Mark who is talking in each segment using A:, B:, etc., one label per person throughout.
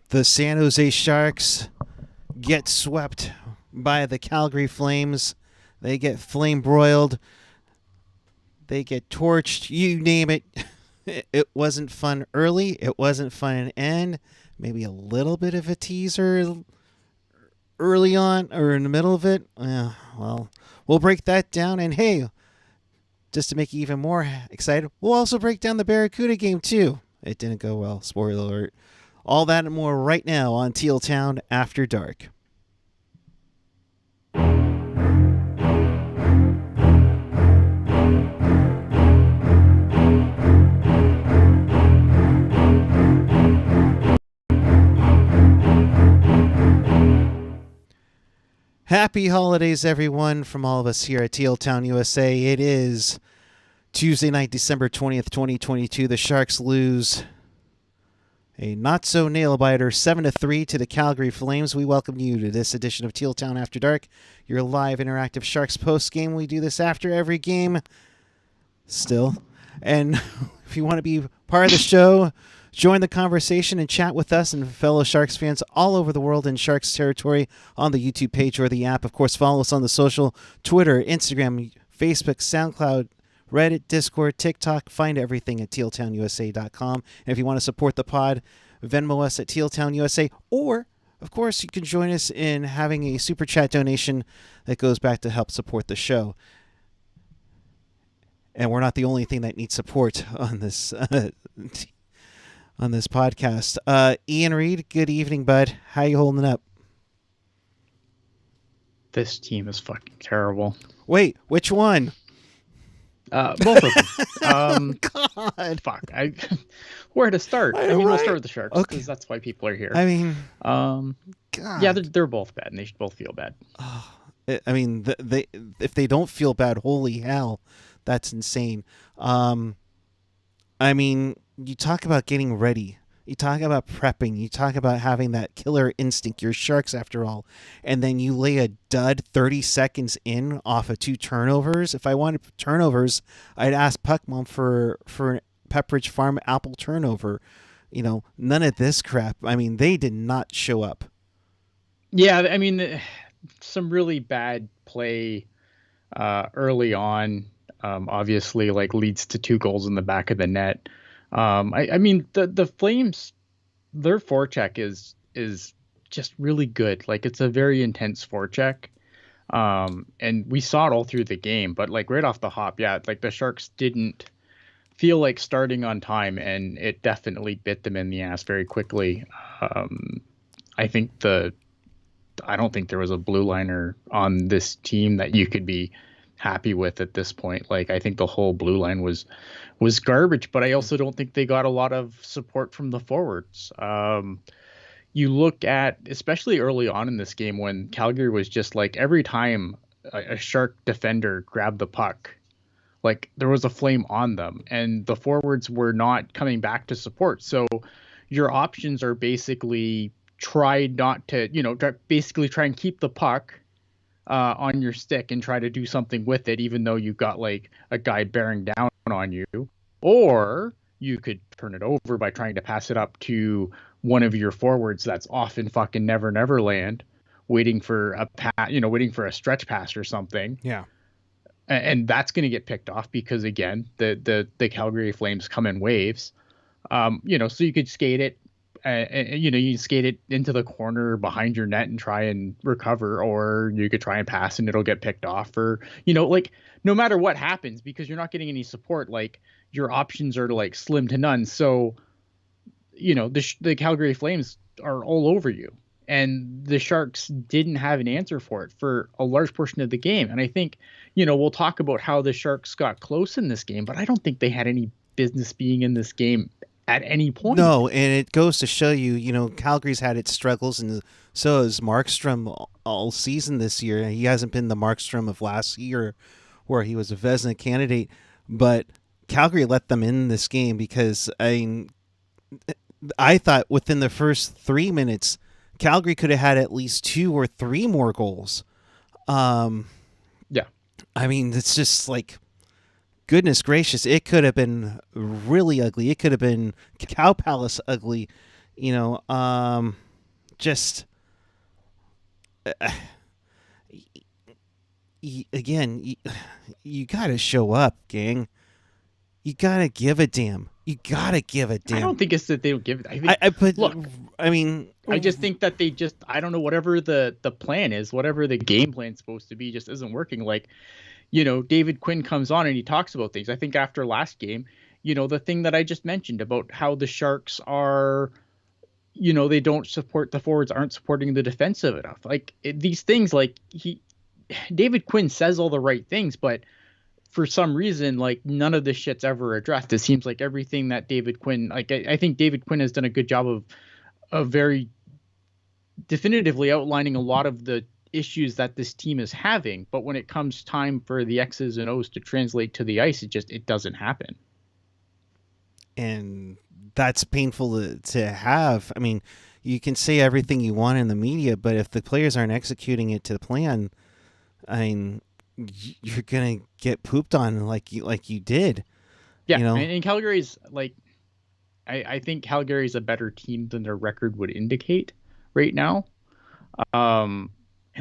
A: The San Jose Sharks get swept by the Calgary Flames. They get flame broiled. They get torched. You name it. It wasn't fun early. It wasn't fun in end. Maybe a little bit of a teaser early on or in the middle of it. Well, we'll break that down. And hey, just to make you even more excited, we'll also break down the Barracuda game too. It didn't go well. Spoiler alert. All that and more right now on Teal Town After Dark. Happy holidays, everyone, from all of us here at Teal Town, USA. It is Tuesday night, December 20th, 2022. The Sharks lose a not-so-nail-biter 7-3 to the Calgary Flames. We welcome you to this edition of Teal Town After Dark, your live interactive Sharks post-game. We do this after every game still. And if you want to be part of the show, join the conversation and chat with us and fellow Sharks fans all over the world in Sharks territory on the YouTube page or the app. Of course, follow us on the social, Twitter, Instagram, Facebook, SoundCloud, Reddit, Discord, TikTok. Find everything at tealtownusa.com. And if you want to support the pod, Venmo us at tealtownusa. Or, of course, you can join us in having a super chat donation that goes back to help support the show. And we're not the only thing that needs support on this on this podcast. Ian Reid, good evening, bud. How you holding up?
B: This team is fucking terrible.
A: Wait, which one?
B: Both of them.
A: God.
B: Fuck. Where to start? We'll start with the Sharks because that's why people are here.
A: I mean,
B: God. Yeah, they're both bad, and they should both feel bad.
A: I mean, if they don't feel bad, holy hell, that's insane. I mean, you talk about getting ready. You talk about prepping. You talk about having that killer instinct. You're Sharks after all. And then you lay a dud 30 seconds in off of 2 turnovers. If I wanted turnovers, I'd ask Puckmom for an Pepperidge Farm apple turnover. You know, none of this crap. I mean, they did not show up.
B: Yeah, I mean, some really bad play early on. Obviously, like leads to 2 goals in the back of the net. I mean, the Flames, their forecheck is just really good. Like, it's a very intense forecheck. And we saw it all through the game, but like right off the hop, yeah, like the Sharks didn't feel like starting on time, and it definitely bit them in the ass very quickly. I don't think there was a blue liner on this team that you could be happy with at this point. Like, I think the whole blue line was garbage, but I also don't think they got a lot of support from the forwards. You look at, especially early on in this game, when Calgary was just like, every time a Shark defender grabbed the puck, like there was a flame on them, and the forwards were not coming back to support. So your options are basically try not to, basically try and keep the puck on your stick and try to do something with it, even though you've got like a guy bearing down on you. Or you could turn it over by trying to pass it up to one of your forwards that's off in fucking never land, waiting for a stretch pass or something.
A: Yeah.
B: And that's going to get picked off because, again, the Calgary Flames come in waves. So you could skate it. You skate it into the corner behind your net and try and recover, or you could try and pass and it'll get picked off, or, like no matter what happens, because you're not getting any support, like your options are like slim to none. So, the Calgary Flames are all over you, and the Sharks didn't have an answer for it for a large portion of the game. And I think, we'll talk about how the Sharks got close in this game, but I don't think they had any business being in this game at any point.
A: No, and it goes to show you, Calgary's had its struggles, and so has Markstrom all season this year. He hasn't been the Markstrom of last year where he was a Vezina candidate, but Calgary let them in this game because, I thought within the first 3 minutes, Calgary could have had at least 2 or 3 more goals.
B: Yeah.
A: I mean, it's just like, goodness gracious, it could have been really ugly. It could have been Cow Palace ugly Just again, you got to show up, gang. You got to give a damn. You got to give a damn.
B: I don't think it's that they don't give it. Look, I just think that I don't know, whatever the plan is, whatever the game plan's supposed to be, just isn't working. Like, David Quinn comes on and he talks about things. I think after last game, the thing that I just mentioned about how the Sharks are, they don't support, the forwards aren't supporting the defensive enough. Like these things, like David Quinn says all the right things, but for some reason, like none of this shit's ever addressed. It seems like everything that David Quinn, like I think David Quinn has done a good job of very definitively outlining a lot of the issues that this team is having. But when it comes time for the X's and O's to translate to the ice, it doesn't happen.
A: And that's painful to have. I mean, you can say everything you want in the media, but if the players aren't executing it to the plan, I mean, you're gonna get pooped on like you did.
B: Yeah, and Calgary's like, I think Calgary's a better team than their record would indicate right now. And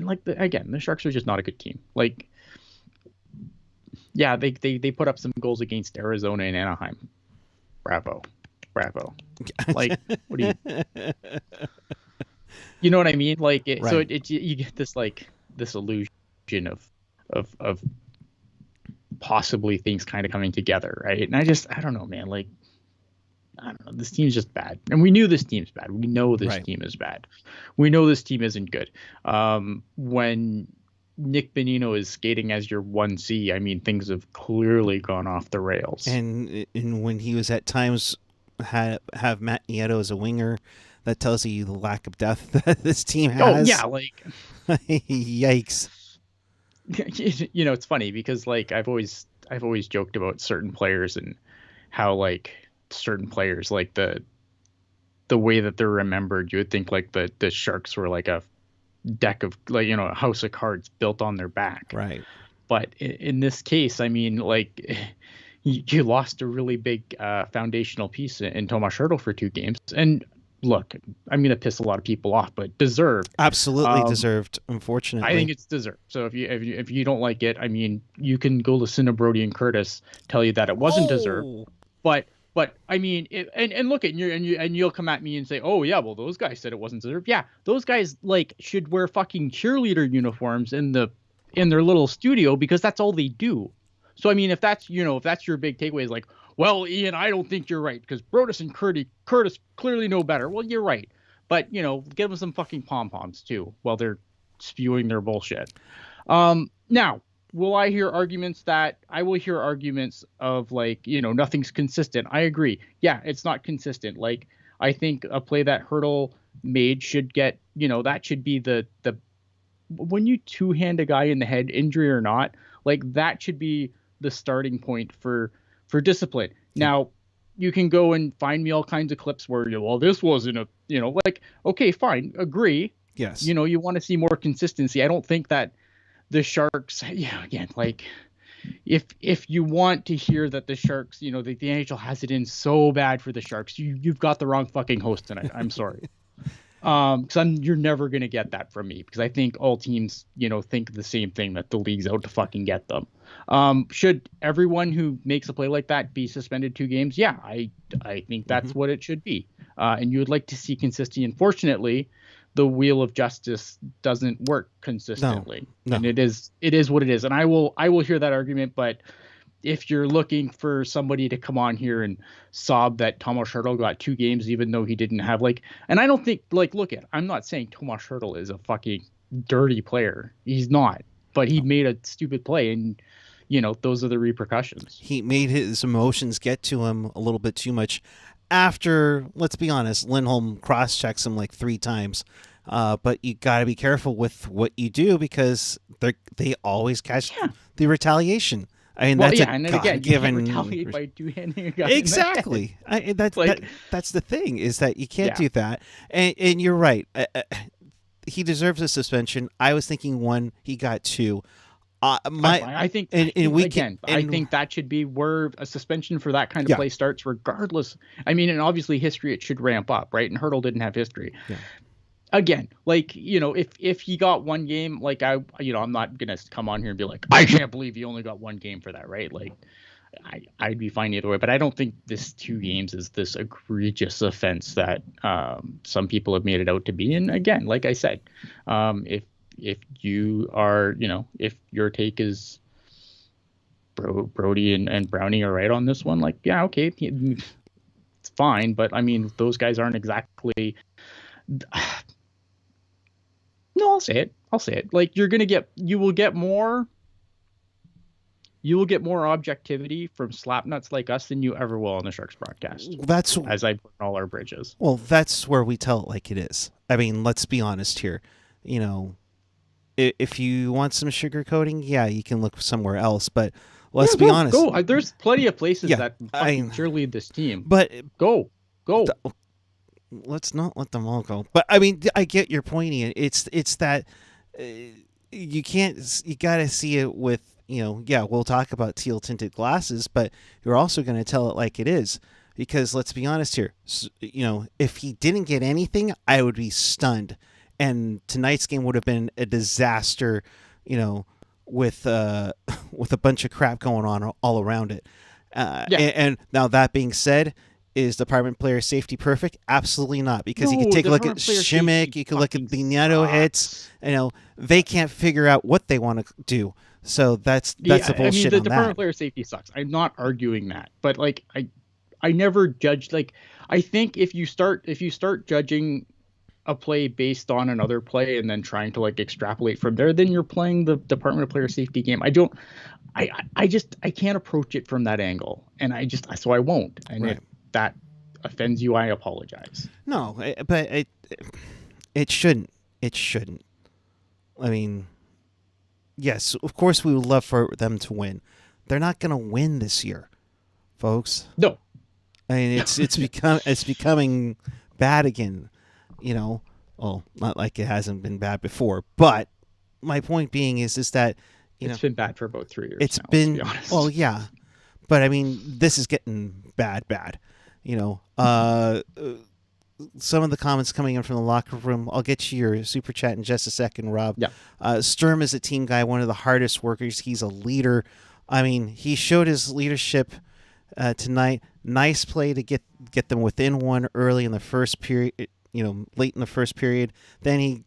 B: like the Sharks are just not a good team. Like, yeah, they put up some goals against Arizona and Anaheim. Bravo. Like, what do you know what I mean? Like, right. So you get this illusion of possibly things kind of coming together, right? And I don't know, man. Like, I don't know. This team's just bad, and we knew this team's bad. We know this team is bad. We know this team isn't good. When Nick Bonino is skating as your 1C, I mean, things have clearly gone off the rails.
A: And when he was at times have Matt Nieto as a winger, that tells you the lack of depth that this team has.
B: Oh yeah, like
A: yikes.
B: It's funny because like I've always joked about certain players and how like certain players, like the way that they're remembered, you would think like the Sharks were like a deck of like, a house of cards built on their back.
A: Right.
B: But in this case, I mean, like you lost a really big foundational piece in Tomas Hertl for 2 games. And look, I'm going to piss a lot of people off, but deserved.
A: Absolutely deserved, unfortunately.
B: I think it's deserved. So if you don't like it, I mean, you can go listen to Brody and Curtis tell you that it wasn't deserved. But I mean, and look at you'll come at me and say, oh yeah, well those guys said it wasn't deserved. Yeah, those guys like should wear fucking cheerleader uniforms in their little studio because that's all they do. So I mean, if that's your big takeaway is like, well, Ian, I don't think you're right because Brodus and Curtis clearly know better. Well, you're right, but give them some fucking pom poms too while they're spewing their bullshit. Now. Will I hear arguments I will hear arguments of like, nothing's consistent. I agree. Yeah, it's not consistent. Like, I think a play that Hertl made should get, that should be the when you 2-hand a guy in the head, injury or not, like that should be the starting point for discipline. Now, you can go and find me all kinds of clips where this wasn't like, okay, fine, agree.
A: Yes.
B: You want to see more consistency. I don't think that the Sharks, again, like if you want to hear that the Sharks, the NHL has it in so bad for the Sharks, you've got the wrong fucking host tonight. I'm sorry. Because you're never going to get that from me because I think all teams, think the same thing, that the league's out to fucking get them. Should everyone who makes a play like that be suspended 2 games? Yeah, I think that's what it should be. And you would like to see consistency. Unfortunately, the wheel of justice doesn't work consistently. No. And it is what it is. And I will hear that argument, but if you're looking for somebody to come on here and sob that Tomas Hertl got 2 games, even though he didn't have and I don't think I'm not saying Tomas Hertl is a fucking dirty player. He's not, but he made a stupid play and those are the repercussions.
A: He made his emotions get to him a little bit too much. After, let's be honest, Lindholm cross-checks him like 3 times. But you got to be careful with what you do because they always catch the retaliation. I mean, that's
B: and then again, you can't retaliate by 2-handing a guy.
A: Exactly. That's the thing is that you can't do that. And you're right. He deserves a suspension. I was thinking 1, he got 2.
B: I think I
A: can,
B: think that should be where a suspension for that kind of play starts, regardless. I mean, and obviously history, it should ramp up, right? And Hertl didn't have history.
A: Yeah.
B: Again, like, if he got one game, like, I'm not gonna come on here and be like, I can't believe he only got one game for that, right? Like, I'd be fine either way, but I don't think this 2 games is this egregious offense that some people have made it out to be. And again, like I said, if you are, if your take is Brody and Brownie are right on this one, like, yeah, okay, it's fine. But I mean, those guys aren't exactly. No, I'll say it. Like, you will get more objectivity from slapnuts like us than you ever will on the Sharks broadcast.
A: That's
B: as I burn all our bridges.
A: Well, that's where we tell it like it is. I mean, let's be honest here. If you want some sugarcoating, yeah, you can look somewhere else. But let's be honest.
B: Go. There's plenty of places that fucking cheerlead this team.
A: But
B: go.
A: Let's not let them all go. But I mean, I get your point, Ian. It's that you got to see it with, we'll talk about teal tinted glasses, but you're also going to tell it like it is, because let's be honest here. If he didn't get anything, I would be stunned. And tonight's game would have been a disaster, with a bunch of crap going on all around it. And now that being said, is Department Player Safety perfect? Absolutely not, because you can take a look at Shimmick, you can look at the Nieto hits. They can't figure out what they want to do. So that's the bullshit. I mean,
B: the Department Player Safety sucks. I'm not arguing that, but like, I never judged. Like, I think if you start judging a play based on another play and then trying to like extrapolate from there, then you're playing the Department of Player Safety game. I can't approach it from that angle, and so I won't. And right. If that offends you, I apologize.
A: No, but it shouldn't. It shouldn't. I mean, yes, of course we would love for them to win. They're not going to win this year, folks.
B: No.
A: I mean, it's becoming bad again. Well, not like it hasn't been bad before, but my point being is that
B: it's been bad for about 3 years.
A: It's
B: now,
A: been,
B: to be honest.
A: Well, yeah, but I mean, this is getting bad. Some of the comments coming in from the locker room. I'll get you your super chat in just a second, Rob.
B: Yeah.
A: Sturm is a team guy, one of the hardest workers. He's a leader. I mean, he showed his leadership tonight. Nice play to get them within one early in the first period. Late in the first period. Then he,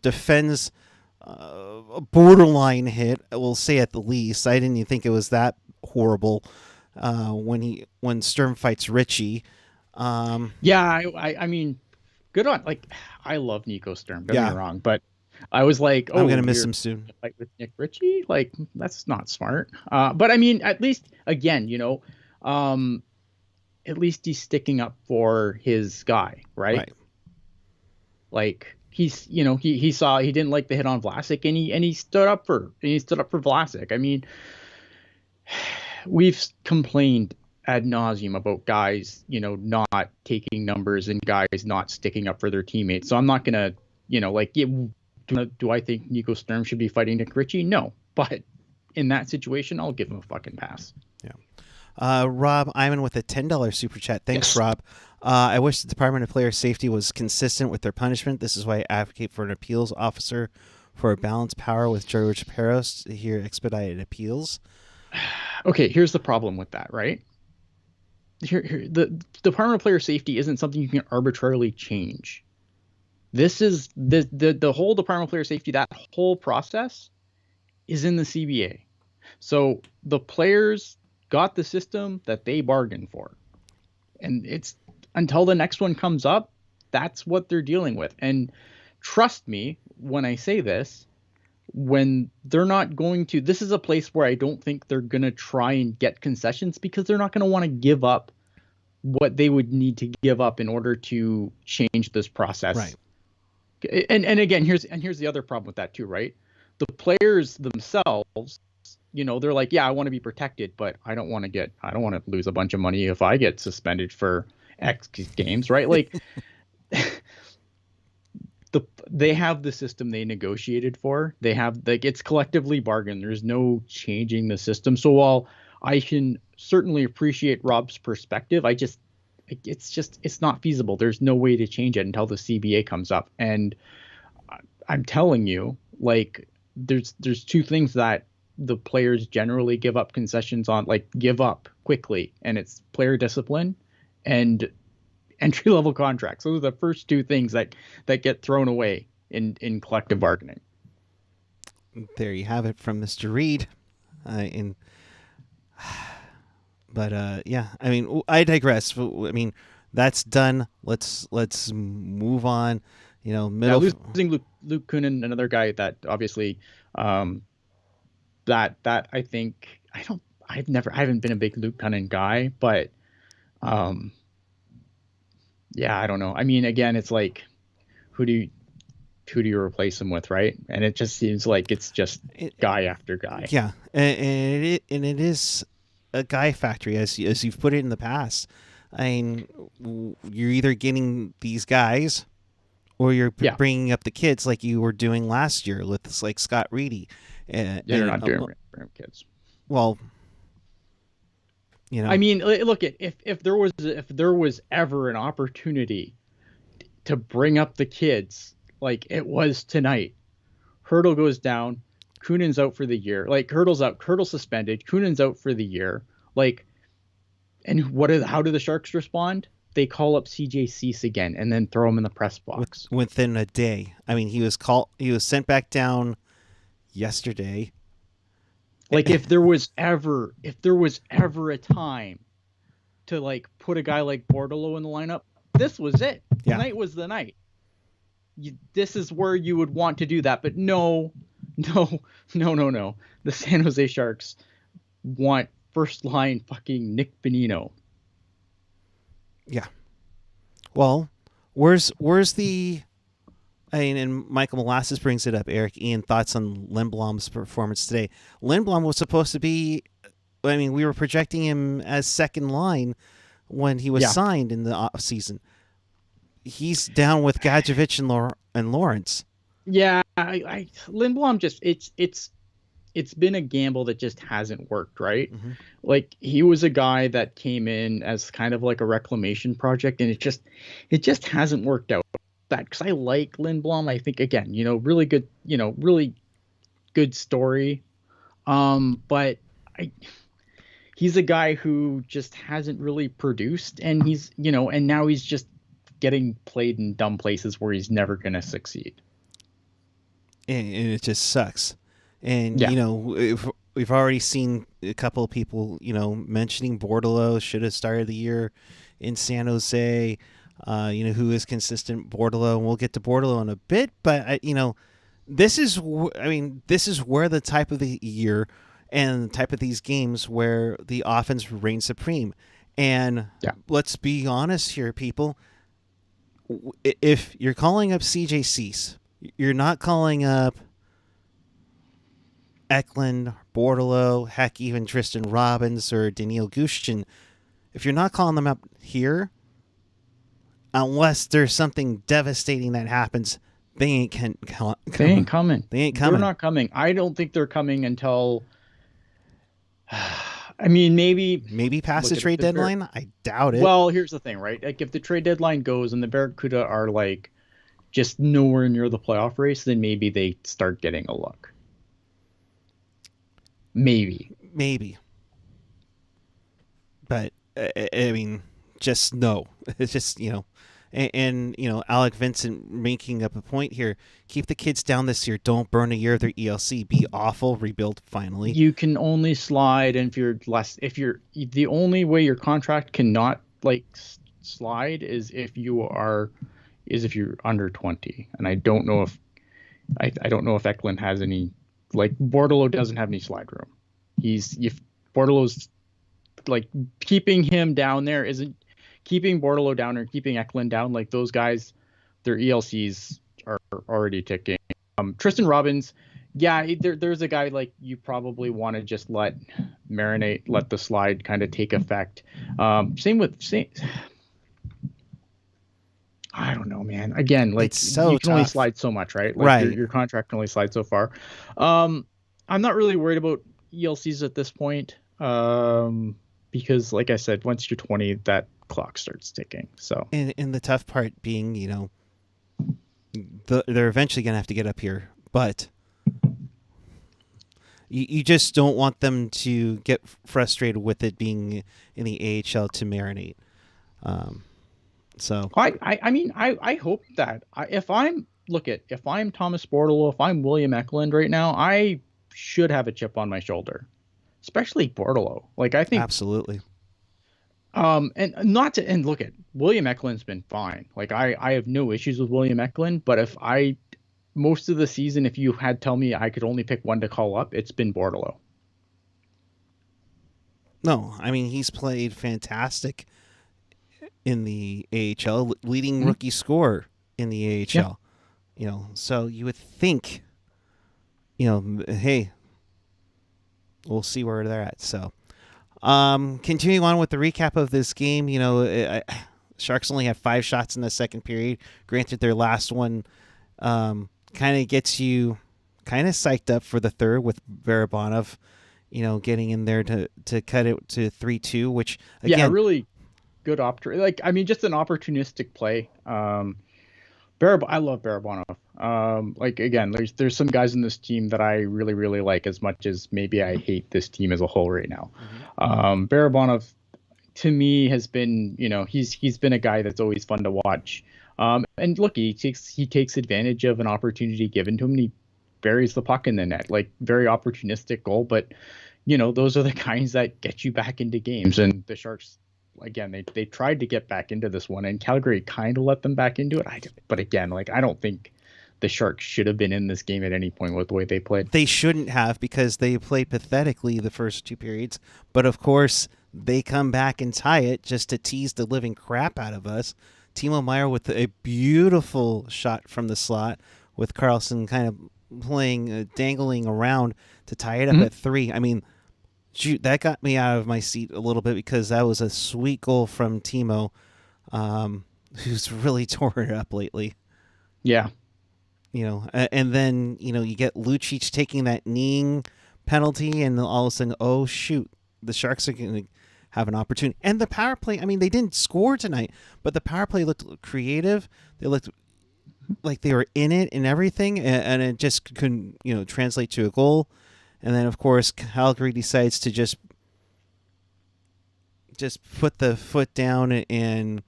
A: defends a borderline hit. We'll say at the least. I didn't even think it was that horrible when Sturm fights Richie.
B: I mean, good on. Like, I love Nico Sturm. Don't get me wrong, but I was like,
A: I'm gonna miss him soon.
B: Fight with Nick Richie, like, that's not smart. But I mean, at least again, at least he's sticking up for his guy, right? Like, he's, he saw, he didn't like the hit on Vlasic, and he stood up for Vlasic. I mean, we've complained ad nauseum about guys, not taking numbers and guys not sticking up for their teammates. So I'm not gonna, do I think Nico Sturm should be fighting Nick Richie? No, but in that situation, I'll give him a fucking pass.
A: Yeah. Rob Iman with a $10 super chat. Thanks, yes. Rob. I wish the Department of Player Safety was consistent with their punishment. This is why I advocate for an appeals officer for a balanced power with George Peros to hear expedited appeals.
B: Okay, here's the problem with that, right? Here, the Department of Player Safety isn't something you can arbitrarily change. This is the whole Department of Player Safety, that whole process is in the CBA. So the players got the system that they bargained for. And it's until the next one comes up, that's what they're dealing with. And trust me when I say this, when they're not going to, this is a place where I don't think they're going to try and get concessions, because they're not going to want to give up what they would need to give up in order to change this process.
A: Right.
B: And again, here's the other problem with that too, right? The players themselves, they're like, yeah, I want to be protected, but I don't want to lose a bunch of money if I get suspended for X games, right? Like, they have the system they negotiated for. They have, like, it's collectively bargained. There's no changing the system. So while I can certainly appreciate Rob's perspective, it's not feasible. There's no way to change it until the CBA comes up. And I'm telling you, like, there's two things that the players generally give up concessions on, like give up quickly, and it's player discipline and entry level contracts. Those are the first two things that get thrown away in collective bargaining.
A: There you have it from Mr. Reid. Yeah, I mean, I digress. I mean, that's done. Let's move on. You know,
B: losing Luke Kuhnen, another guy that obviously, that I think I haven't been a big Luke Kuhnen guy, but yeah, I don't know. I mean, again, it's like, who do you replace him with, right? And it just seems like it's just guy after guy.
A: Yeah, and it is a guy factory, as you've put it in the past. I mean, you're either getting these guys, or you're bringing up the kids, like you were doing last year with like Scott Reedy.
B: You're not doing kids.
A: Well, you know,
B: I mean, look, if there was ever an opportunity to bring up the kids, like it was tonight. Hertl goes down, Kuhnen's out for the year. Like, Hertl's out, Hertl's suspended, Kuhnen's out for the year. Like, and how do the Sharks respond? They call up CJ Cease again and then throw him in the press box
A: within a day. I mean, he was sent back down yesterday.
B: Like, if there was ever a time to like put a guy like Bordeleau in the lineup, this was it.
A: Yeah.
B: Tonight was the night. This is where you would want to do that, but no. The San Jose Sharks want first line fucking Nick Bonino.
A: Yeah. Well, where's the? I mean, and Michael Molasses brings it up. Erik, Ian, thoughts on Lindblom's performance today? Lindblom was supposed to be. I mean, we were projecting him as second line when he was signed in the off season. He's down with Gadjevich and Lawrence.
B: Yeah, Lindblom just it's been a gamble that just hasn't worked, right?
A: Mm-hmm.
B: Like, he was a guy that came in as kind of like a reclamation project, and it just hasn't worked out. That, because I like Lindblom. I think, again, really good story. But he's a guy who just hasn't really produced, and and now he's just getting played in dumb places where he's never going to succeed.
A: And it just sucks. And, we've already seen a couple of people, mentioning Bordeleau should have started the year in San Jose, who is consistent. Bordeleau, and we'll get to Bordeleau in a bit. But, this is where the type of the year and the type of these games where the offense reigns supreme. And let's be honest here, people. If you're calling up CJ Cease, you're not calling up Eklund, Bordeleau, heck, even Tristan Robbins or Daniil Gushchin. If you're not calling them up here, unless there's something devastating that happens, they ain't coming.
B: They ain't coming.
A: They're
B: not coming. I don't think they're coming until. I mean, maybe
A: past the trade deadline. I doubt it.
B: Well, here's the thing, right? Like, if the trade deadline goes and the Barracuda are like just nowhere near the playoff race, then maybe they start getting a look. Maybe.
A: But I mean, just no. It's just, and Alec Vincent making up a point here. Keep the kids down this year. Don't burn a year of their ELC. Be awful. Rebuild finally.
B: You can only slide, and if you're the only way your contract cannot like slide is if you're under 20. And I don't know if Eklund has any. Like, Bordeleau doesn't have any slide room. If Bordelo's like keeping him down there isn't keeping Bordeleau down or keeping Eklund down. Like, those guys, their ELCs are already ticking. Tristan Robbins, there's a guy like you probably want to just let the slide kind of take effect. Same with I don't know, man. Again, like
A: It's so
B: you can only
A: tough.
B: slide so much, right? Like
A: Right.
B: your contract can only slide so far. I'm not really worried about ELCs at this point. Because like I said, once you're 20, that clock starts ticking. So
A: And the tough part being, they're eventually going to have to get up here, but you just don't want them to get frustrated with it being in the AHL to marinate. So
B: I mean, I hope that if I'm Thomas Bortolo, if I'm William Eklund right now, I should have a chip on my shoulder, especially Bortolo. Like I think,
A: absolutely.
B: and not to and look at William Eklund's been fine. Like I have no issues with William Eklund, but if I most of the season, if you had tell me I could only pick one to call up, it's been Bortolo.
A: No, I mean he's played fantastic in the AHL, leading rookie scorer in the AHL.
B: Yeah.
A: So you would think, hey, we'll see where they're at. So, continuing on with the recap of this game, Sharks only had 5 shots in the second period. Granted, their last one kind of gets you kind of psyched up for the third with Barabanov, getting in there to cut it to 3-2, which again,
B: really good like I mean, just an opportunistic play. I love Barabanov. Like again, there's some guys in this team that I really really like as much as maybe I hate this team as a whole right now. Barabanov to me has been, he's been a guy that's always fun to watch. And look, he takes advantage of an opportunity given to him and he buries the puck in the net. Like very opportunistic goal, but those are the kinds that get you back into games. And the Sharks, again, they tried to get back into this one and Calgary kind of let them back into it. But again, like I don't think the Sharks should have been in this game at any point with the way they played.
A: They shouldn't have, because they played pathetically the first 2 periods. But of course, they come back and tie it just to tease the living crap out of us. Timo Meier with a beautiful shot from the slot, with Carlson kind of playing, dangling around to tie it up at 3. I mean, shoot, that got me out of my seat a little bit, because that was a sweet goal from Timo, who's really tore it up lately.
B: Yeah.
A: And then, you get Lucic taking that kneeing penalty, and all of a sudden, oh, shoot, the Sharks are going to have an opportunity. And the power play, I mean, they didn't score tonight, but the power play looked creative. They looked like they were in it and everything, and it just couldn't, translate to a goal. And then, of course, Calgary decides to just put the foot down and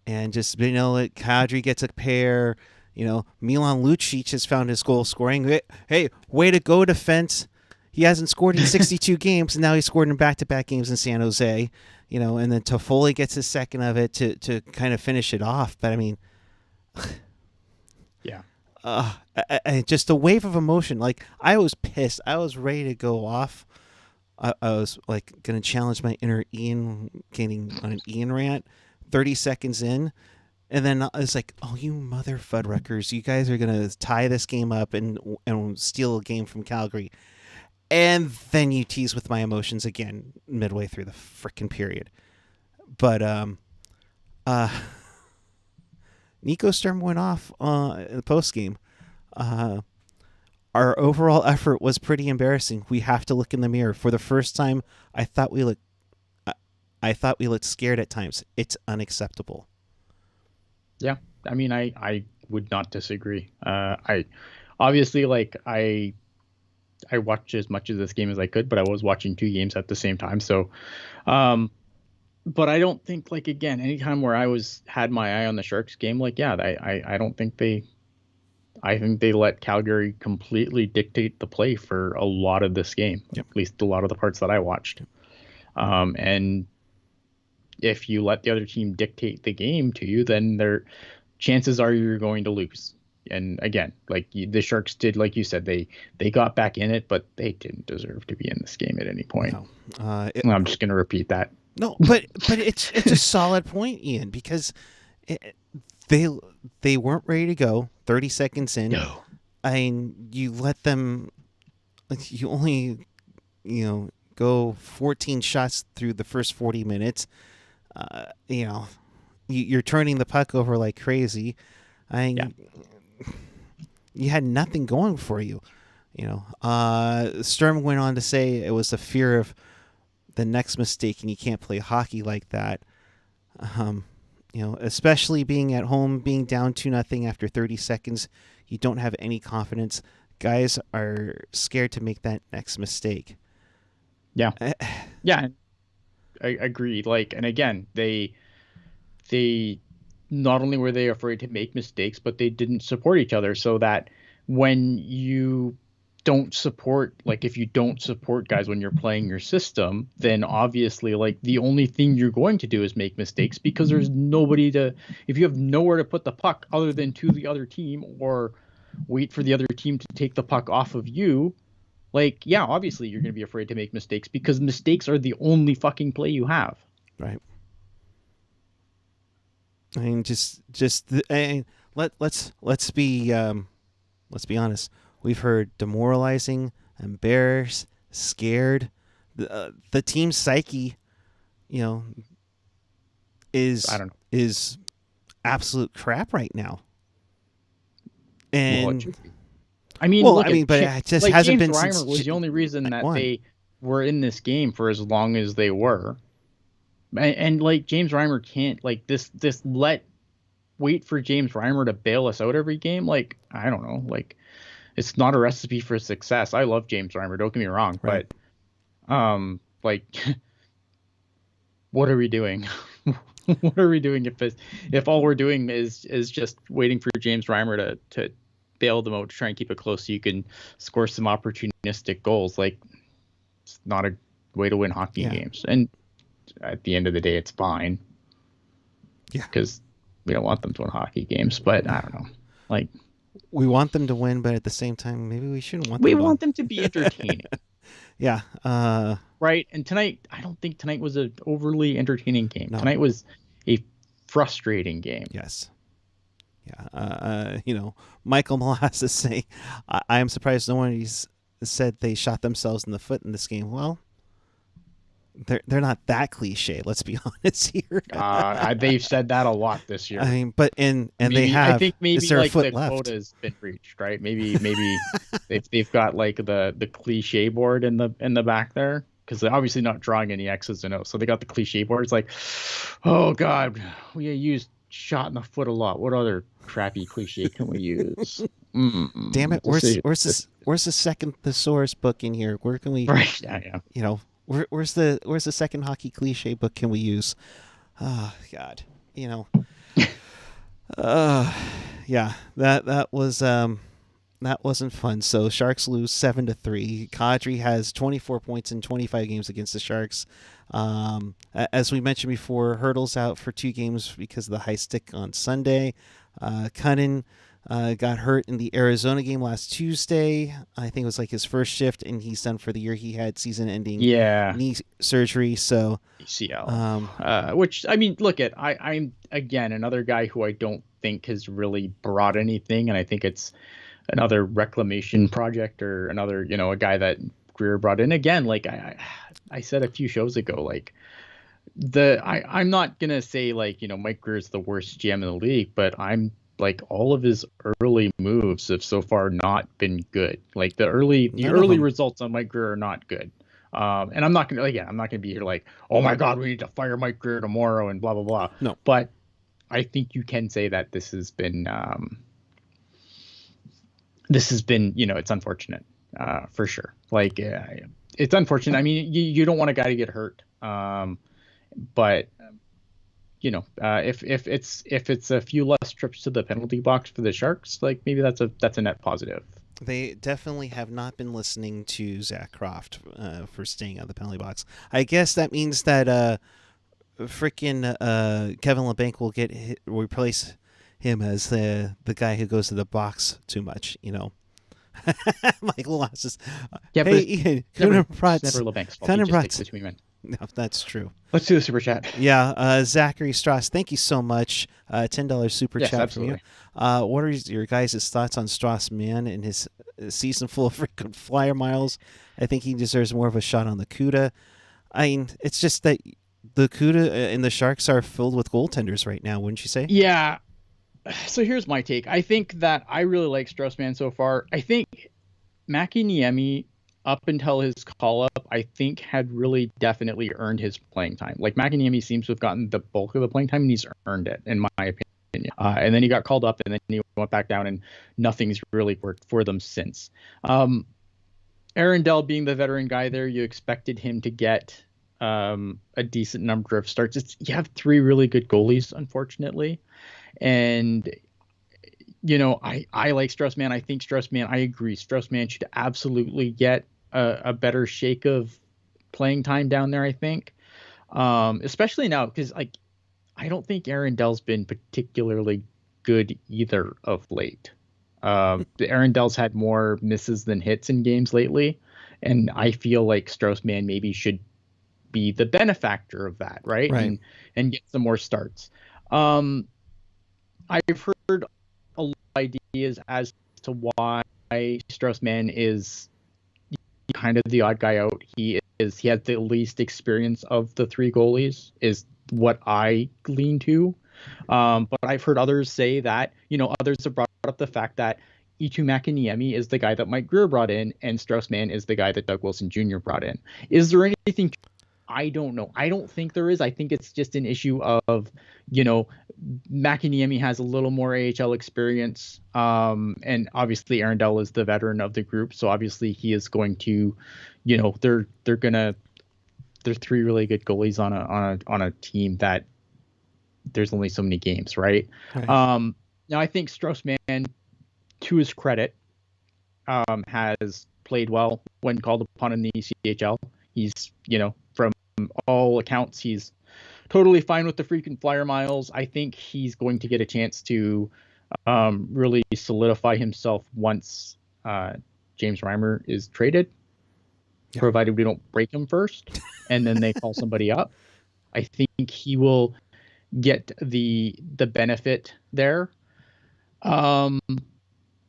A: just, Kadri gets a pair. Milan Lucic has found his goal scoring. Hey, way to go, defense. He hasn't scored in 62 games, and now he's scored in back-to-back games in San Jose. And then Toffoli gets his second of it to kind of finish it off. But, I mean,
B: yeah.
A: Just a wave of emotion. Like, I was pissed. I was ready to go off. I was, like, going to challenge my inner Ian, getting on an Ian rant 30 seconds in. And then I was like, oh, you mother Fuddruckers, you guys are going to tie this game up and steal a game from Calgary. And then you tease with my emotions again midway through the frickin' period. But Nico Sturm went off in the postgame. Our overall effort was pretty embarrassing. We have to look in the mirror. For the first time, I thought we looked scared at times. It's unacceptable.
B: Yeah, I mean, I would not disagree. I obviously, like, I watched as much of this game as I could, but I was watching 2 games at the same time. So, but I don't think, like, again, anytime where I had my eye on the Sharks game, like, yeah, I don't think I think they let Calgary completely dictate the play for a lot of this game,
A: Yep.
B: at least a lot of the parts that I watched. And if you let the other team dictate the game to you, then chances are you're going to lose. And again, like the Sharks did, like you said, they got back in it, but they didn't deserve to be in this game at any point.
A: No.
B: I'm just going to repeat that.
A: No, but it's a solid point, Ian, because they weren't ready to go 30 seconds in.
B: No.
A: I mean, you let them. You only, go 14 shots through the first 40 minutes. you're turning the puck over like crazy. You had nothing going for you. Sturm went on to say it was the fear of the next mistake, and you can't play hockey like that. Especially being at home, being down 2-0 after 30 seconds, you don't have any confidence. Guys are scared to make that next mistake.
B: Yeah. Yeah. I agree. And again, they not only were they afraid to make mistakes, but they didn't support each other, so that when you don't support, if you don't support guys when you're playing your system, then obviously the only thing you're going to do is make mistakes, because there's nobody if you have nowhere to put the puck other than to the other team, or wait for the other team to take the puck off of you, obviously you're going to be afraid to make mistakes, because mistakes are the only fucking play you have.
A: Right. I mean, let's be honest. We've heard demoralizing, embarrassed, scared. The team's psyche, is absolute crap right now. And
B: but
A: it just hasn't
B: James
A: been.
B: Reimer
A: Since
B: was the only reason that
A: won.
B: they were in this game for as long as they were. And James Reimer can't wait for James Reimer to bail us out every game. I don't know. It's not a recipe for success. I love James Reimer, don't get me wrong,
A: right.
B: But what are we doing? What are we doing if all we're doing is just waiting for James Reimer to bail them out, to try and keep it close so you can score some opportunistic goals? It's not a way to win hockey games. And at the end of the day, it's fine.
A: Yeah.
B: Because we don't want them to win hockey games, but I don't know.
A: We want them to win, but at the same time, maybe we shouldn't want them
B: to win. We want them to be entertaining.
A: Yeah.
B: Right. And tonight, I don't think tonight was an overly entertaining game.
A: No.
B: Tonight was a frustrating game.
A: Yes. Yeah. Michael Molasses saying, I am surprised no one said they shot themselves in the foot in this game. Well, they're not that cliche. Let's be honest here.
B: They've said that a lot this year.
A: I mean, but they have.
B: I think maybe
A: is there a foot
B: the
A: left?
B: quota's been reached, right? Maybe they've got the cliche board in the back there, because they're obviously not drawing any X's and O's. So they got the cliche board. It's oh God, we used shot in the foot a lot. What other crappy cliche can we use?
A: Damn it! Where's the second thesaurus book in here? Where can we?
B: Right. Yeah.
A: Where's the second hockey cliche book can we use? Oh God, yeah. That wasn't fun. So Sharks lose 7-3. Kadri has 24 points in 25 games against the Sharks. As we mentioned before, Hertl's out for 2 games because of the high stick on Sunday. Cunnin got hurt in the Arizona game last Tuesday. I think it was his first shift, and he's done for the year. He had season-ending knee surgery. So
B: ACL. Which, I mean, I'm again another guy who I don't think has really brought anything, and I think it's another reclamation project, or another a guy that Greer brought in. Again, I said a few shows ago, I'm not gonna say Mike Greer's the worst GM in the league, but I'm all of his early moves have so far not been good. The early results on Mike Greer are not good. And I'm not gonna be here oh my God, we need to fire Mike Greer tomorrow and blah blah blah.
A: No,
B: but I think you can say that this has been it's unfortunate, for sure. It's unfortunate. I mean, you don't want a guy to get hurt, but if it's a few less trips to the penalty box for the Sharks, maybe that's a net positive.
A: They definitely have not been listening to Zach Croft for staying out of the penalty box. I guess that means that freaking Kevin LeBanc will replace him as the guy who goes to the box too much. Michael Lasses.
B: Yeah,
A: hey, Ian,
B: never LeBanc's fault. He just takes between men.
A: No, that's true.
B: Let's do the super chat.
A: Yeah, Zachary Strauss, thank you so much. $10 super chat
B: absolutely.
A: from you. What are your guys' thoughts on Strauss, man, and his season full of freaking flyer miles? I think he deserves more of a shot on the Kuhre. I mean, it's just that the Kuhre and the Sharks are filled with goaltenders right now, wouldn't you say?
B: Yeah. So here's my take. I think that I really like Strauss-Mann so far. I think Mäkiniemi, up until his call-up, I think had really definitely earned his playing time. Like, Mäkiniemi seems to have gotten the bulk of the playing time, and he's earned it, in my opinion. And then he got called up, and then he went back down, and nothing's really worked for them since. Aaron Dell being the veteran guy there, you expected him to get a decent number of starts. You have three really good goalies, unfortunately. And, I like Strauss-Mann. I think Strauss-Mann, I agree. Strauss-Mann should absolutely get a better shake of playing time down there, I think. Especially now, because, I don't think Aaron Dell's been particularly good either of late. Aaron Dell's had more misses than hits in games lately, and I feel like Strauss-Mann maybe should be the benefactor of that, right? And get some more starts. I've heard a lot of ideas as to why Strauss-Mann is kind of the odd guy out. He has the least experience of the three goalies, is what I lean to. But I've heard others say that, others have brought up the fact that Eetu Mäkiniemi is the guy that Mike Grier brought in, and Strauss-Mann is the guy that Doug Wilson Jr. brought in. Is there anything? I don't know. I don't think there is. I think it's just an issue of, Mäkiniemi has a little more AHL experience. And obviously Aaron Dell is the veteran of the group. So obviously he is going to, they're three really good goalies on a team that there's only so many games, right? Now I think Strauss-Mann, to his credit, has played well when called upon in the ECHL. He's, from all accounts, he's totally fine with the freaking flyer miles. I think he's going to get a chance to really solidify himself once James Reimer is traded, provided we don't break him first, and then they call somebody up. I think he will get the benefit there. I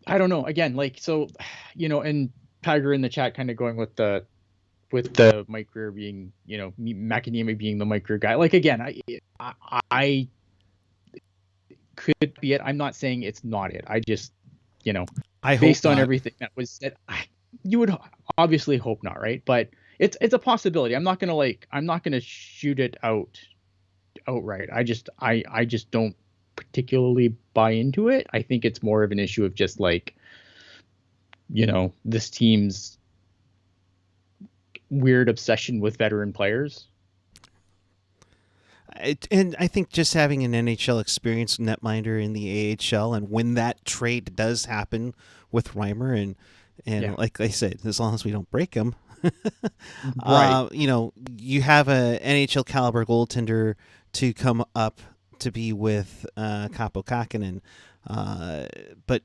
B: don't know. Again, and Tiger in the chat kind of going with the Mike Grier being, Mäkiniemi being the Mike Grier guy. Again, I could be it. I'm not saying it's not it. I just, based on everything that was said, you would obviously hope not, right? But it's a possibility. I'm not gonna shoot it outright. I just don't particularly buy into it. I think it's more of an issue of just this team's weird obsession with veteran players.
A: And I think just having an NHL experience netminder in the AHL, and when that trade does happen with Reimer, and like I said, as long as we don't break him,
B: right?
A: You have a NHL caliber goaltender to come up to be with Kaapo Kähkönen, but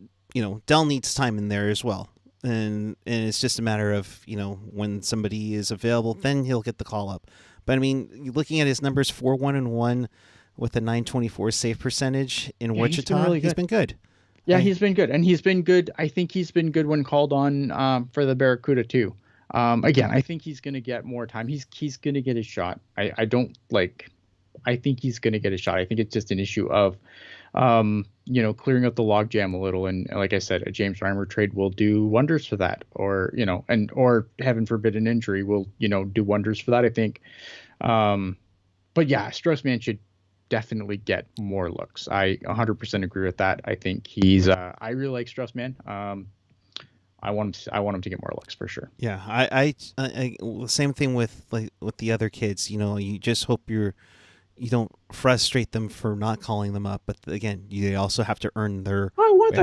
A: Dell needs time in there as well. And it's just a matter of, when somebody is available, then he'll get the call up. But I mean, looking at his numbers, 4-1-1 with a .924 save percentage in Wichita, he's been good.
B: Yeah, he's been good, and he's been good. I think he's been good when called on for the Barracuda too. Again, I think he's going to get more time. He's going to get his shot. I think he's going to get a shot. I think it's just an issue of, clearing up the logjam a little. And like I said, a James Reimer trade will do wonders for that, or heaven forbid an injury will, do wonders for that, I think. But yeah, Strauss-Mann should definitely get more looks. I 100% agree with that. I think he's, I really like Strauss-Mann. I want him to get more looks for sure.
A: Yeah. I same thing with the other kids, you just hope you don't frustrate them for not calling them up, but again, you also have to earn their.
B: I want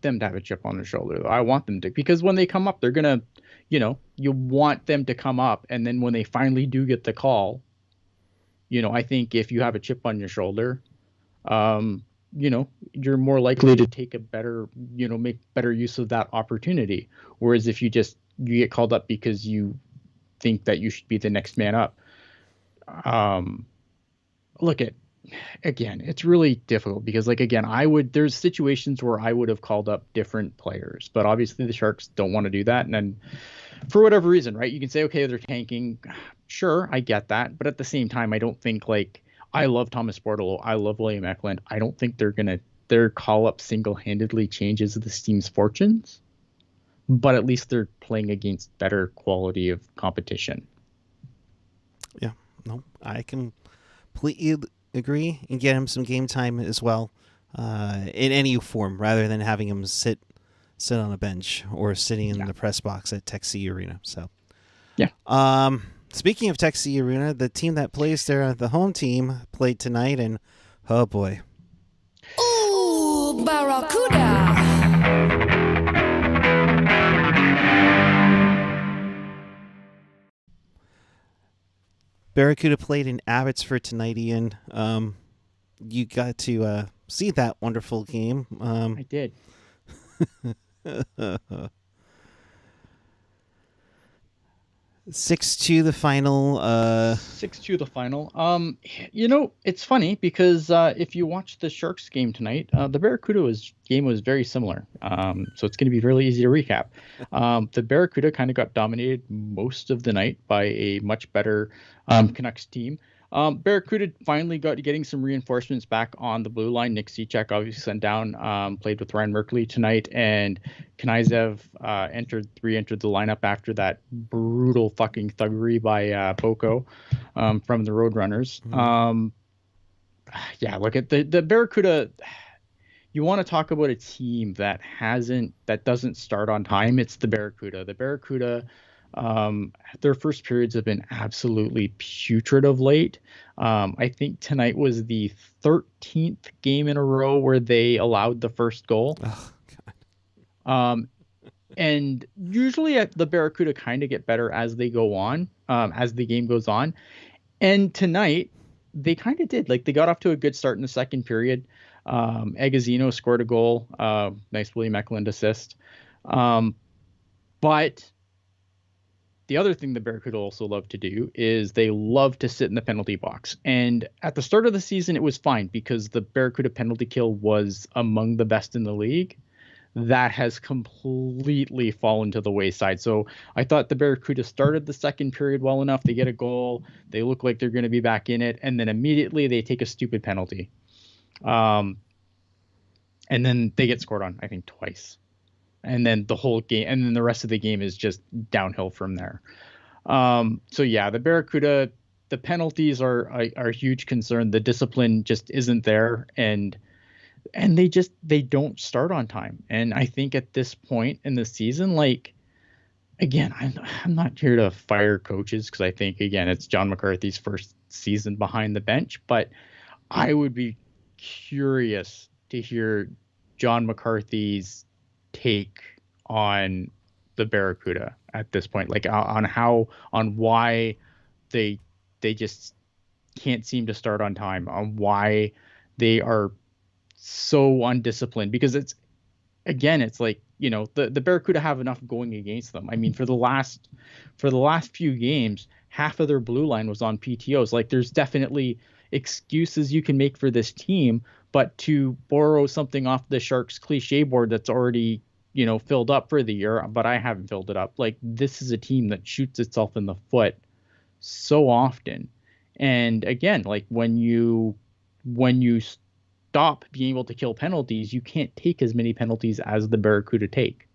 B: them to have a chip on their shoulder, though. I want them to, because when they come up, they're gonna, you want them to come up, and then when they finally do get the call, I think if you have a chip on your shoulder, you're more likely to take a better, make better use of that opportunity. Whereas if you get called up because you think that you should be the next man up. Again, it's really difficult because there's situations where I would have called up different players, but obviously the Sharks don't want to do that. And then for whatever reason, right? You can say, okay, they're tanking. Sure, I get that. But at the same time, I don't think like I love Thomas Bortolo. I love William Eklund. I don't think their call up single-handedly changes this team's fortunes. But at least they're playing against better quality of competition.
A: Yeah, no, I completely agree, and get him some game time as well, in any form, rather than having him sit on a bench or sitting in the press box at Tech C Arena. So,
B: yeah.
A: Speaking of Tech C Arena, the team that plays there, the home team, played tonight, and oh boy.
C: Ooh, Barracuda!
A: Barracuda played in Abbotsford tonight, Ian. You got to see that wonderful game.
B: I did.
A: 6-2 the final.
B: 6-2 the final. It's funny because if you watch the Sharks game tonight, the Barracuda game was very similar. So it's going to be really easy to recap. The Barracuda kind of got dominated most of the night by a much better Canucks team. Barracuda finally got getting some reinforcements back on the blue line. Nick Cechek obviously sent down, played with Ryan Merkley tonight, and Knyzev re-entered the lineup after that brutal fucking thuggery by Boko from the Roadrunners. Mm-hmm. Look at the Barracuda. You want to talk about a team that doesn't start on time? It's the Barracuda. The Barracuda. Their first periods have been absolutely putrid of late. I think tonight was the 13th game in a row where they allowed the first goal.
A: Oh, God.
B: And usually the Barracuda kind of get better as they go on, as the game goes on. And tonight they kind of did. Like, they got off to a good start in the second period. Agazino scored a goal. Nice William Eklund assist. But the other thing the Barracuda also love to do is they love to sit in the penalty box. And at the start of the season, it was fine because the Barracuda penalty kill was among the best in the league. That has completely fallen to the wayside. So I thought the Barracuda started the second period well enough. They get a goal. They look like they're going to be back in it. And then immediately they take a stupid penalty. And then they get scored on, I think, twice. And then the whole game, and then the rest of the game is just downhill from there. The Barracuda, the penalties are a huge concern. The discipline just isn't there, and they don't start on time. And I think at this point in the season, like, again, I'm not here to fire coaches because I think, again, it's John McCarthy's first season behind the bench, but I would be curious to hear John McCarthy's take on the Barracuda at this point, like on why they just can't seem to start on time, on why they are so undisciplined. Because it's like, the Barracuda have enough going against them. I mean, for the last few games, half of their blue line was on PTOs. Like, there's definitely excuses you can make for this team, but to borrow something off the Sharks cliche board that's already, filled up for the year, but I haven't filled it up. Like, this is a team that shoots itself in the foot so often. And again, like, when you stop being able to kill penalties, you can't take as many penalties as the Barracuda take.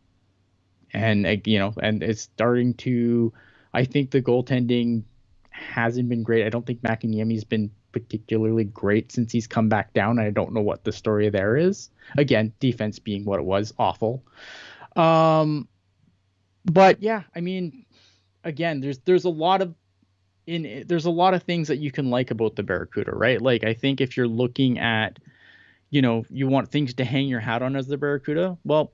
B: And, and it's starting to, I think the goaltending hasn't been great. I don't think Mäkiniemi's been particularly great since he's come back down. I don't know what the story there is. Again, defense being what it was, awful. But yeah, I mean, again, there's a lot of things that you can like about the Barracuda, right? Like, I think if you're looking at, you want things to hang your hat on as the Barracuda, well,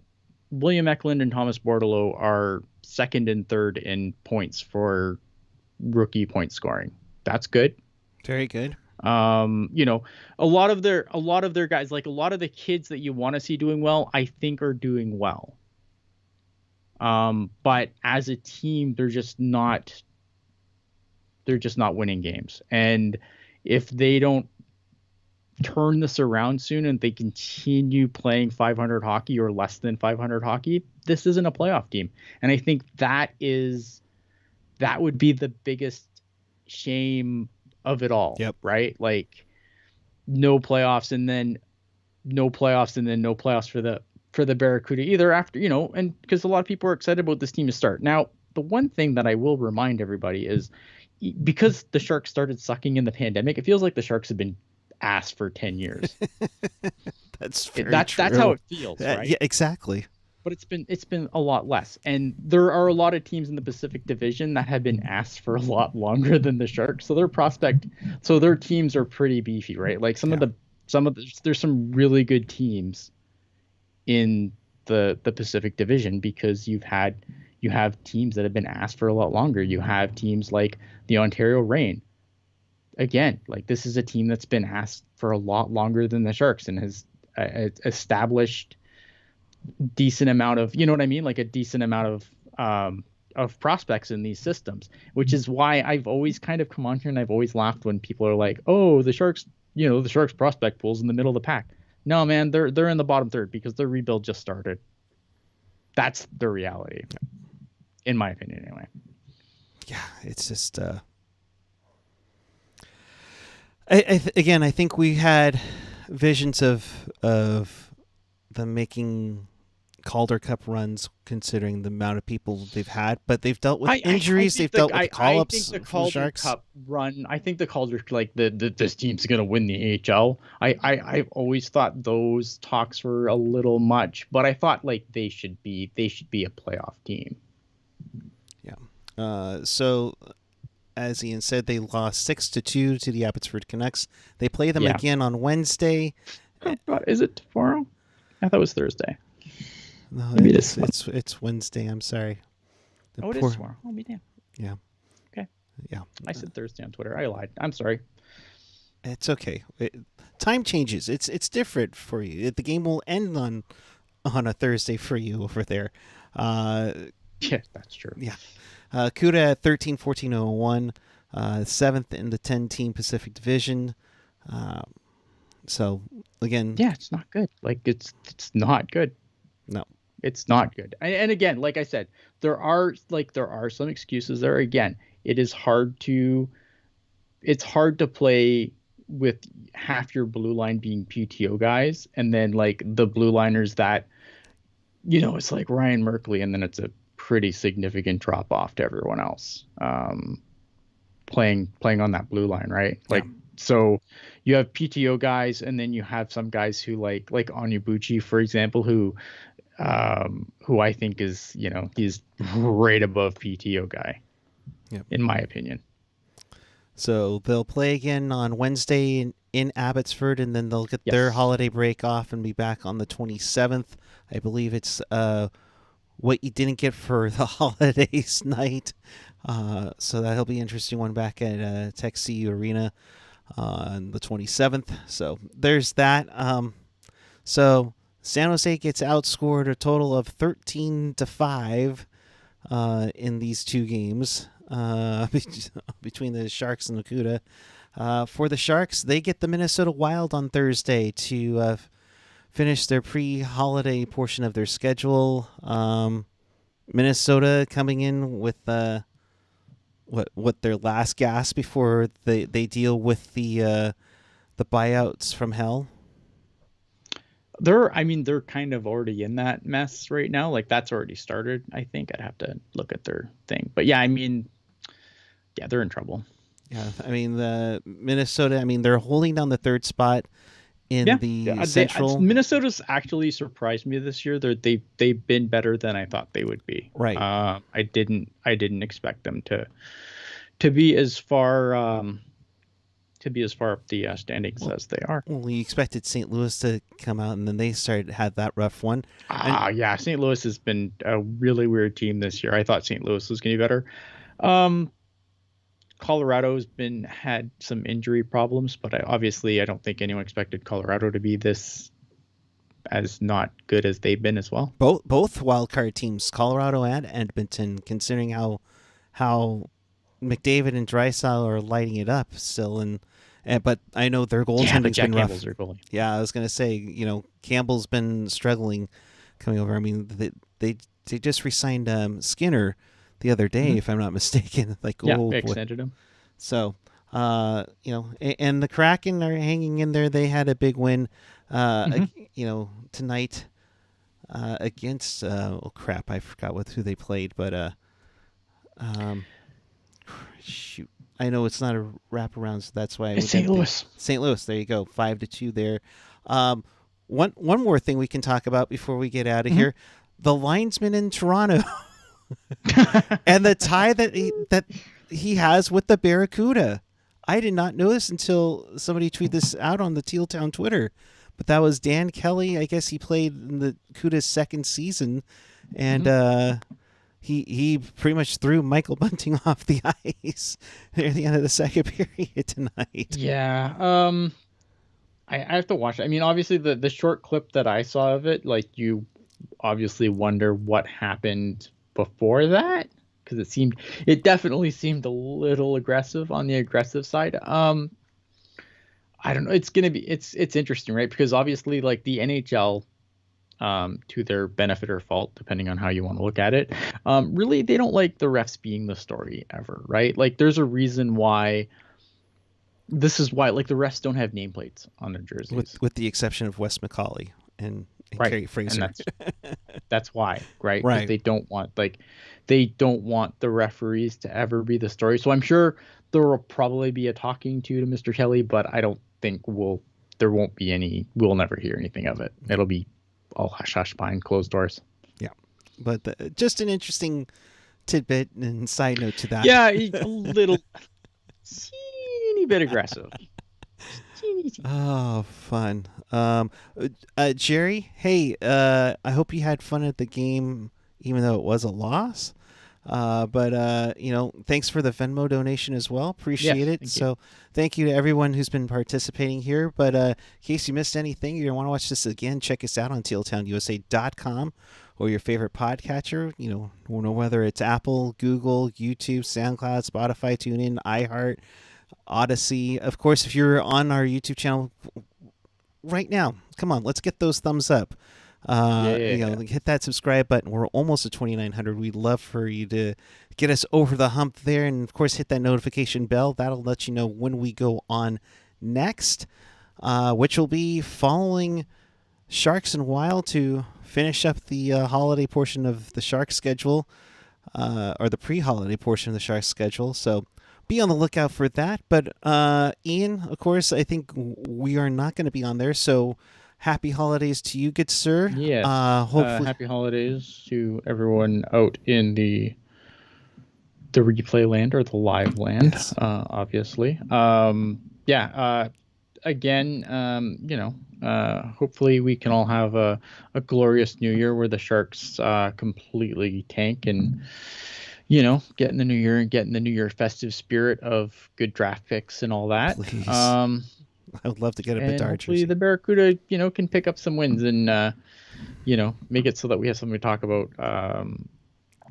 B: William Eklund and Thomas Bortolo are second and third in points for rookie point scoring. That's good.
A: Very good.
B: A lot of their guys, like a lot of the kids that you want to see doing well, I think are doing well. But as a team, they're just not winning games. And if they don't turn this around soon and they continue playing 500 hockey or less than 500 hockey, this isn't a playoff team. And I think that would be the biggest shame of it all.
A: Yep.
B: Right? Like no playoffs and then no playoffs and then no playoffs for the Barracuda either after, and because a lot of people are excited about this team to start. Now, the one thing that I will remind everybody is because the Sharks started sucking in the pandemic, it feels like the Sharks have been ass for 10 years.
A: That's true.
B: That's how it feels, right?
A: Yeah, exactly.
B: But it's been a lot less. And there are a lot of teams in the Pacific Division that have been ass for a lot longer than the Sharks. So their teams are pretty beefy, right? Like there's some really good teams in the Pacific Division because you have teams that have been asked for a lot longer. You have teams like the Ontario Reign. Again, like this is a team that's been asked for a lot longer than the Sharks and has established decent amount of, like a decent amount of prospects in these systems, which is why I've always kind of come on here and I've always laughed when people are like, oh, the Sharks, the Sharks prospect pool's in the middle of the pack. No, man, they're in the bottom third because their rebuild just started. That's the reality, in my opinion, anyway.
A: Yeah, it's just. I think we had visions of them making Calder Cup runs, considering the amount of people they've had, but they've dealt with injuries. They've dealt with call-ups.
B: I think the Calder Cup run. I think the Calder, like this team's gonna win the AHL. I've always thought those talks were a little much, but I thought like they should be a playoff team.
A: Yeah. So, as Ian said, they lost 6-2 to the Abbotsford Canucks. They play them again on Wednesday.
B: Is it tomorrow? I thought it was Thursday.
A: No, maybe it's Wednesday. I'm sorry.
B: It is tomorrow. I'll be damned.
A: Yeah.
B: Okay.
A: Yeah.
B: I said Thursday on Twitter. I lied. I'm sorry.
A: It's okay. Time changes. It's different for you. The game will end on a Thursday for you over there.
B: Yeah, that's true.
A: Yeah. Kuhre at 13-14-01, 7th in the 10-team Pacific Division. So again,
B: yeah, it's not good. Like it's not good.
A: No,
B: it's not good. And again, like I said, there are some excuses there. Again, it's hard to play with half your blue line being PTO guys, and then like the blue liners that, it's like Ryan Merkley, and then it's a pretty significant drop off to everyone else playing on that blue line, right? Like, so you have PTO guys, and then you have some guys who like Onyebuchi, for example, who I think is, he's right above PTO guy, in my opinion.
A: So they'll play again on Wednesday in Abbotsford, and then they'll get their holiday break off and be back on the 27th. I believe it's what you didn't get for the holidays night. So that'll be an interesting one back at Tech CU Arena on the 27th. So there's that. So San Jose gets outscored a total of 13-5 in these two games between the Sharks and the Kuhre. For the Sharks, they get the Minnesota Wild on Thursday to finish their pre-holiday portion of their schedule. Minnesota coming in with what their last gasp before they deal with the buyouts from hell.
B: They're kind of already in that mess right now. Like that's already started. I think I'd have to look at their thing, but they're in trouble. Yeah,
A: the Minnesota. They're holding down the third spot in the Central.
B: Minnesota's actually surprised me this year. They've been better than I thought they would be.
A: Right.
B: I didn't expect them to be as far up the standings as they are.
A: Well, we expected St. Louis to come out, and then they had that rough one.
B: St. Louis has been a really weird team this year. I thought St. Louis was going to be better. Colorado's had some injury problems, but I don't think anyone expected Colorado to be this as not good as they've been as well.
A: Both wildcard teams, Colorado and Edmonton, considering how McDavid and Draisaitl are lighting it up still, and But I know their
B: Yeah, but
A: goaltending's
B: Jack
A: been rough.
B: Campbell's their goalie.
A: Yeah, I was gonna say, Campbell's been struggling coming over. I mean, they just re-signed Skinner the other day, if I'm not mistaken. Like,
B: Yeah,
A: oh
B: they
A: boy.
B: extended him.
A: So, and the Kraken are hanging in there. They had a big win, tonight against. Oh crap! I forgot who they played, but shoot. I know it's not a wraparound, so that's why.
B: It's St. Louis.
A: St. Louis. There you go. 5-2 there. One more thing we can talk about before we get out of here: the linesman in Toronto, and the tie that he has with the Barracuda. I did not know this until somebody tweeted this out on the Teal Town Twitter. But that was Dan Kelly. I guess he played in the Cuda's second season, and he pretty much threw Michael Bunting off the ice near the end of the second period tonight.
B: Yeah. I have to watch it. I mean, obviously the short clip that I saw of it, like, you obviously wonder what happened before that, because it definitely seemed a little aggressive on the aggressive side. I don't know. It's interesting, right? Because obviously, like, the NHL, to their benefit or fault, depending on how you want to look at it, really, they don't like the refs being the story ever, right? Like, there's a reason why. This is why, like, the refs don't have nameplates on their jerseys,
A: with the exception of Wes McCauley and
B: right?
A: Kerry Fraser.
B: And that's why, right? 'Cause
A: Right.
B: they don't want the referees to ever be the story. So I'm sure there will probably be a talking to Mr. Kelly, but I don't think there won't be any. We'll never hear anything of it. It'll be all hush hush behind closed doors.
A: Yeah, but just an interesting tidbit and side note to that.
B: Yeah, a little teeny bit aggressive.
A: Oh, fun. Jerry, hey, I hope you had fun at the game, even though it was a loss. But thanks for the Venmo donation as well. Appreciate it. So thank you to everyone who's been participating here. But in case you missed anything, you want to watch this again, check us out on tealtownusa.com or your favorite podcatcher. Whether it's Apple, Google, YouTube, SoundCloud, Spotify, TuneIn, iHeart, Odyssey. Of course, if you're on our YouTube channel right now, come on, let's get those thumbs up. Hit that subscribe button. We're almost at 2,900. We'd love for you to get us over the hump there, and of course hit that notification bell. That'll let you know when we go on next, which will be following Sharks and Wild to finish up the holiday portion of the Sharks schedule, or the pre-holiday portion of the Sharks schedule. So be on the lookout for that. But Ian, of course, I think we are not going to be on there, so happy holidays to you, good sir.
B: Yes.
A: Hopefully,
B: happy holidays to everyone out in the replay land or the live land.
A: Yes.
B: Obviously. Again, hopefully we can all have a glorious new year where the Sharks completely tank and get in the new year and get in the new year festive spirit of good draft picks and all that.
A: Please. I would love to get a Bedard
B: hopefully
A: jersey.
B: the Barracuda, can pick up some wins and, make it so that we have something to talk about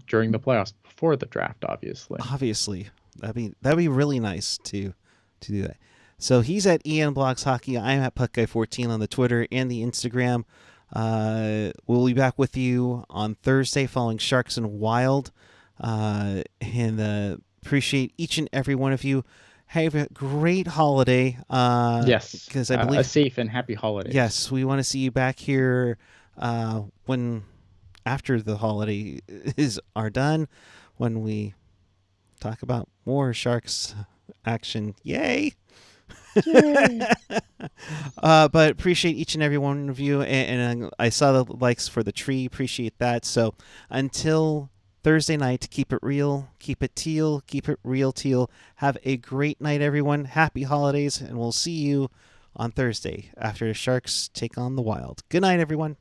B: during the playoffs before the draft, obviously.
A: Obviously. That'd be really nice to do that. So he's at Ian Blogs Hockey. I'm at PuckGuy14 on the Twitter and the Instagram. We'll be back with you on Thursday following Sharks and Wild. And appreciate each and every one of you. Have a great holiday.
B: Yes,
A: because I believe
B: a safe and happy holiday.
A: Yes, we want to see you back here after the holidays are done, when we talk about more Sharks action. Yay! But appreciate each and every one of you, and I saw the likes for the tree. Appreciate that. So until Thursday night, keep it real, keep it teal, keep it real teal. Have a great night, everyone. Happy holidays, and we'll see you on Thursday after the Sharks take on the Wild. Good night, everyone.